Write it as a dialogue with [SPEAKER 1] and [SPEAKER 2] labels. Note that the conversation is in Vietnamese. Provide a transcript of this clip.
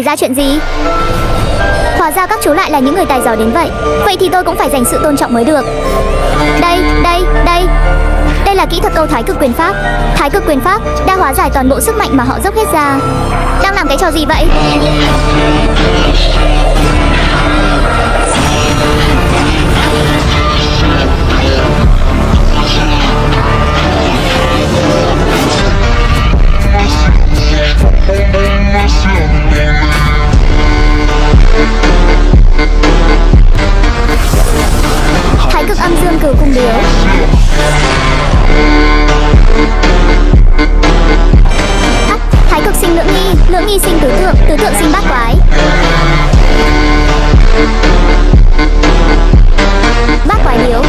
[SPEAKER 1] Xảy ra chuyện gì? Hóa ra các chú lại là những người tài giỏi đến vậy. Vậy thì tôi cũng phải dành sự tôn trọng mới được. Đây là kỹ thuật câu thái cực quyền pháp. Thái cực quyền pháp đã hóa giải toàn bộ sức mạnh mà họ dốc hết ra. Đang làm cái trò gì vậy? Thái cực âm dương cửu cung điếu. Thái cực sinh lưỡng nghi sinh tứ tượng sinh bát quái. Bát quái điếu.